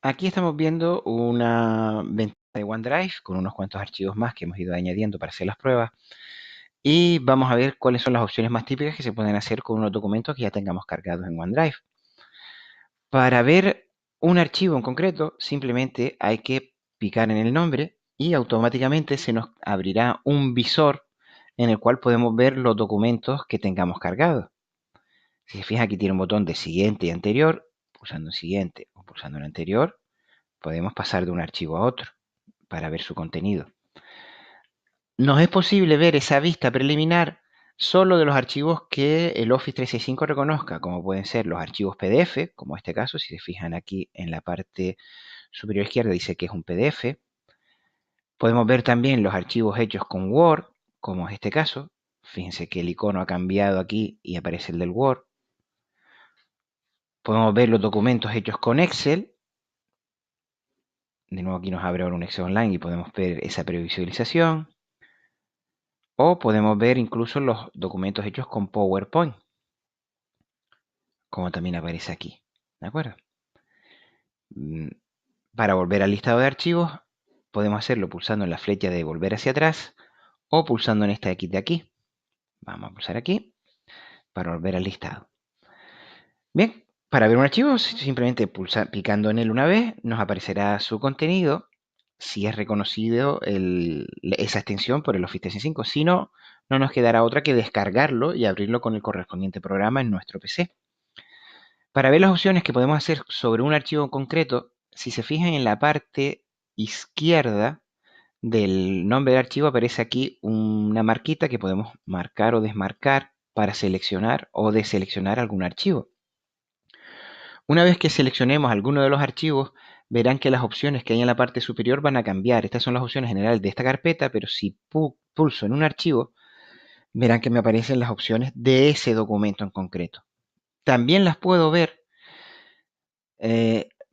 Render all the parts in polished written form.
Aquí estamos viendo una ventana de OneDrive con unos cuantos archivos más que hemos ido añadiendo para hacer las pruebas. Y vamos a ver cuáles son las opciones más típicas que se pueden hacer con unos documentos que ya tengamos cargados en OneDrive. Para ver un archivo en concreto, simplemente hay que picar en el nombre y automáticamente se nos abrirá un visor en el cual podemos ver los documentos que tengamos cargados. Si se fijan, aquí tiene un botón de siguiente y anterior. Pulsando siguiente o pulsando en anterior, podemos pasar de un archivo a otro para ver su contenido. Nos es posible ver esa vista preliminar solo de los archivos que el Office 365 reconozca, como pueden ser los archivos PDF, como este caso, si se fijan aquí en la parte superior izquierda dice que es un PDF. Podemos ver también los archivos hechos con Word, como es este caso. Fíjense que el icono ha cambiado aquí y aparece el del Word. Podemos ver los documentos hechos con Excel. De nuevo aquí nos abre ahora un Excel Online y podemos ver esa previsualización. O podemos ver incluso los documentos hechos con PowerPoint, como también aparece aquí. ¿De acuerdo? Para volver al listado de archivos, podemos hacerlo pulsando en la flecha de volver hacia atrás o pulsando en esta X de aquí. Vamos a pulsar aquí para volver al listado. Bien, para ver un archivo, simplemente picando en él una vez, nos aparecerá su contenido, si es reconocido esa extensión por el Office 365. Si no, no nos quedará otra que descargarlo y abrirlo con el correspondiente programa en nuestro PC. Para ver las opciones que podemos hacer sobre un archivo concreto, si se fijan en la parte izquierda del nombre del archivo aparece aquí una marquita que podemos marcar o desmarcar para seleccionar o deseleccionar algún archivo. Una vez que seleccionemos alguno de los archivos, verán que las opciones que hay en la parte superior van a cambiar. Estas son las opciones generales de esta carpeta, pero si pulso en un archivo, verán que me aparecen las opciones de ese documento en concreto. También las puedo ver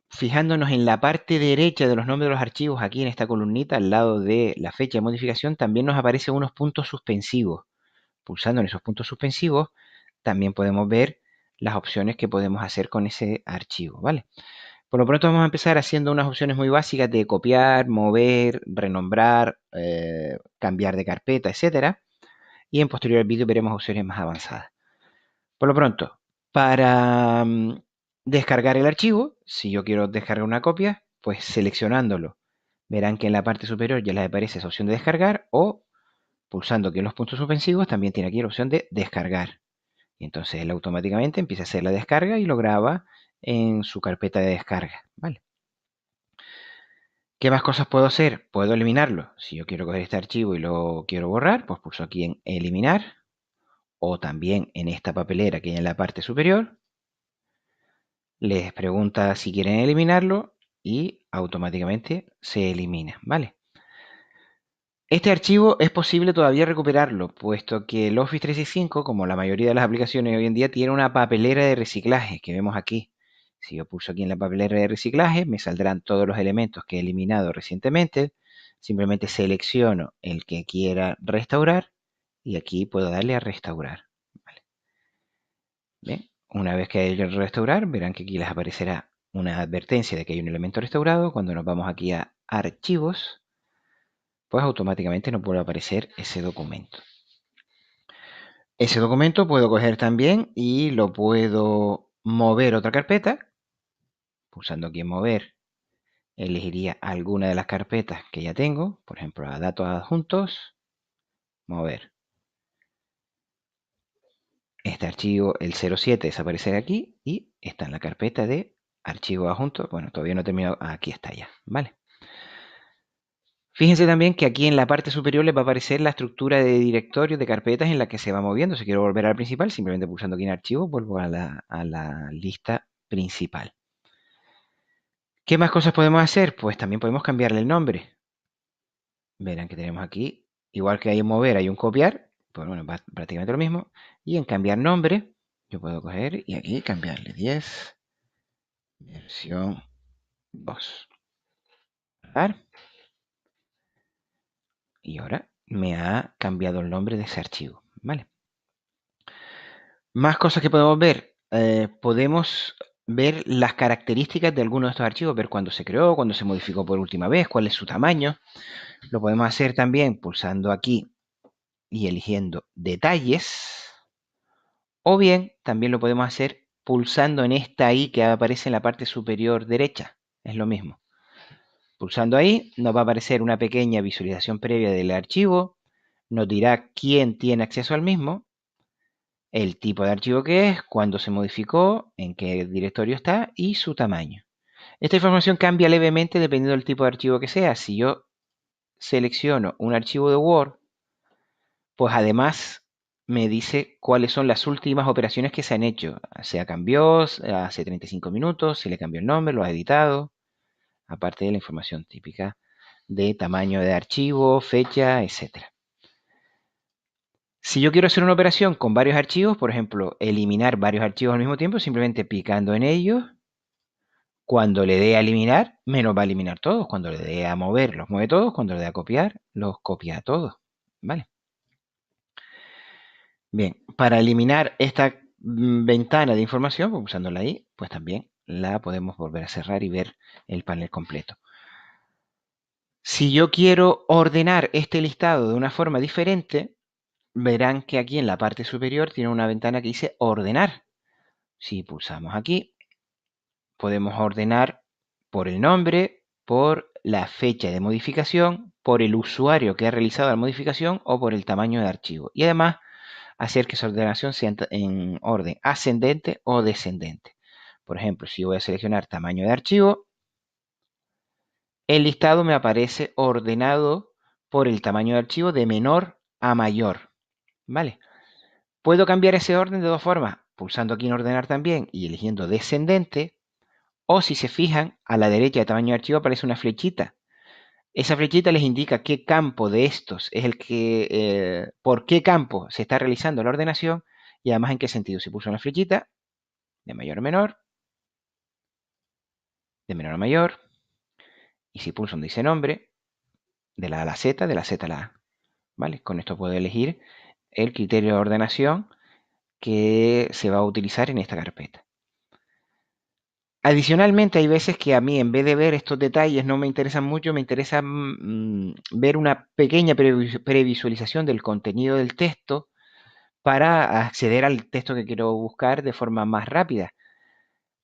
fijándonos en la parte derecha de los nombres de los archivos, aquí en esta columnita, al lado de la fecha de modificación, también nos aparecen unos puntos suspensivos. Pulsando en esos puntos suspensivos, también podemos ver las opciones que podemos hacer con ese archivo, ¿vale? Por lo pronto vamos a empezar haciendo unas opciones muy básicas de copiar, mover, renombrar, cambiar de carpeta, etcétera. Y en posterior vídeo veremos opciones más avanzadas. Por lo pronto, para descargar el archivo, si yo quiero descargar una copia, pues seleccionándolo, verán que en la parte superior ya les aparece esa opción de descargar o pulsando aquí en los puntos suspensivos también tiene aquí la opción de descargar. Y entonces él automáticamente empieza a hacer la descarga y lo graba en su carpeta de descarga, ¿vale? ¿Qué más cosas puedo hacer? Puedo eliminarlo. Si yo quiero coger este archivo y lo quiero borrar, pues pulso aquí en eliminar o también en esta papelera que hay en la parte superior. Les pregunta si quieren eliminarlo y automáticamente se elimina, ¿vale? Este archivo es posible todavía recuperarlo, puesto que el Office 365, como la mayoría de las aplicaciones hoy en día, tiene una papelera de reciclaje que vemos aquí. Si yo pulso aquí en la papelera de reciclaje, me saldrán todos los elementos que he eliminado recientemente. Simplemente selecciono el que quiera restaurar y aquí puedo darle a restaurar. ¿Vale? Bien, una vez que haya restaurar, verán que aquí les aparecerá una advertencia de que hay un elemento restaurado. Cuando nos vamos aquí a archivos, pues automáticamente nos vuelve a aparecer ese documento. Ese documento puedo coger también y lo puedo mover a otra carpeta. Pulsando aquí en mover, elegiría alguna de las carpetas que ya tengo, por ejemplo, a datos adjuntos, mover. Este archivo, el 07, desaparecerá aquí y está en la carpeta de archivo adjunto. Bueno, todavía no he terminado. Aquí está ya, ¿vale? Fíjense también que aquí en la parte superior les va a aparecer la estructura de directorios de carpetas en la que se va moviendo. Si quiero volver al principal, simplemente pulsando aquí en archivo, vuelvo a la lista principal. ¿Qué más cosas podemos hacer? Pues también podemos cambiarle el nombre. Verán que tenemos aquí, igual que hay en mover, hay un copiar, pues bueno, prácticamente lo mismo. Y en cambiar nombre, yo puedo coger y aquí cambiarle 10, versión 2. Y ahora me ha cambiado el nombre de ese archivo, ¿vale? Más cosas que podemos ver. Podemos ver las características de alguno de estos archivos, ver cuándo se creó, cuándo se modificó por última vez, cuál es su tamaño. Lo podemos hacer también pulsando aquí y eligiendo detalles, o bien también lo podemos hacer pulsando en esta I que aparece en la parte superior derecha. Es lo mismo. Pulsando ahí nos va a aparecer una pequeña visualización previa del archivo, nos dirá quién tiene acceso al mismo, el tipo de archivo que es, cuándo se modificó, en qué directorio está y su tamaño. Esta información cambia levemente dependiendo del tipo de archivo que sea. Si yo selecciono un archivo de Word, pues además me dice cuáles son las últimas operaciones que se han hecho. Se cambió hace 35 minutos, se le cambió el nombre, lo ha editado, aparte de la información típica de tamaño de archivo, fecha, etc. Si yo quiero hacer una operación con varios archivos, por ejemplo, eliminar varios archivos al mismo tiempo, simplemente picando en ellos, cuando le dé a eliminar, me los va a eliminar todos. Cuando le dé a mover, los mueve todos. Cuando le dé a copiar, los copia todos. ¿Vale? Bien, para eliminar esta ventana de información, pues, usándola ahí, pues también la podemos volver a cerrar y ver el panel completo. Si yo quiero ordenar este listado de una forma diferente, verán que aquí en la parte superior tiene una ventana que dice ordenar. Si pulsamos aquí, podemos ordenar por el nombre, por la fecha de modificación, por el usuario que ha realizado la modificación o por el tamaño de archivo. Y además hacer que esa ordenación sea en orden ascendente o descendente. Por ejemplo, si yo voy a seleccionar tamaño de archivo, el listado me aparece ordenado por el tamaño de archivo de menor a mayor. ¿Vale? Puedo cambiar ese orden de dos formas, pulsando aquí en ordenar también y eligiendo descendente, o si se fijan, a la derecha de tamaño de archivo aparece una flechita. Esa flechita les indica qué campo de estos es el que, por qué campo se está realizando la ordenación y además en qué sentido. Si pulso una flechita, de mayor a menor, de menor a mayor, y si pulso donde dice nombre, de la A a la Z, de la Z a la A. ¿Vale? Con esto puedo elegir el criterio de ordenación que se va a utilizar en esta carpeta. Adicionalmente, hay veces que a mí, en vez de ver estos detalles, no me interesan mucho, me interesa ver una pequeña previsualización del contenido del texto para acceder al texto que quiero buscar de forma más rápida.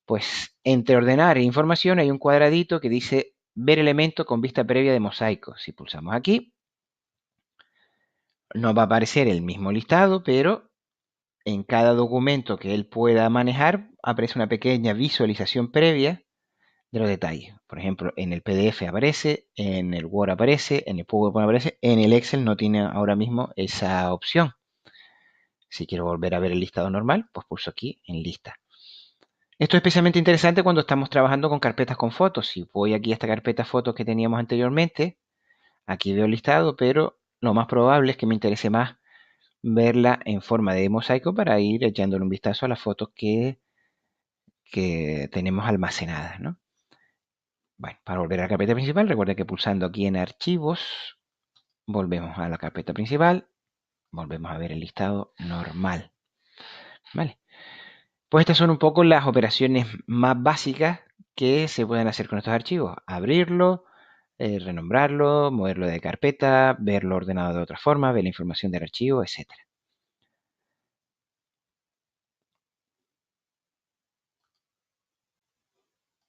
Pues entre ordenar e información hay un cuadradito que dice ver elemento con vista previa de mosaico. Si pulsamos aquí, nos va a aparecer el mismo listado, pero en cada documento que él pueda manejar aparece una pequeña visualización previa de los detalles. Por ejemplo, en el PDF aparece, en el Word aparece, en el PowerPoint aparece, en el Excel no tiene ahora mismo esa opción. Si quiero volver a ver el listado normal, pues pulso aquí en lista. Esto es especialmente interesante cuando estamos trabajando con carpetas con fotos. Si voy aquí a esta carpeta fotos que teníamos anteriormente, aquí veo el listado, pero lo más probable es que me interese más verla en forma de mosaico para ir echándole un vistazo a las fotos que tenemos almacenadas, ¿no? Bueno, para volver a la carpeta principal, recuerden que pulsando aquí en archivos, volvemos a la carpeta principal, volvemos a ver el listado normal. ¿Vale? Pues estas son un poco las operaciones más básicas que se pueden hacer con estos archivos. Abrirlo, renombrarlo, moverlo de carpeta, verlo ordenado de otra forma, ver la información del archivo, etc.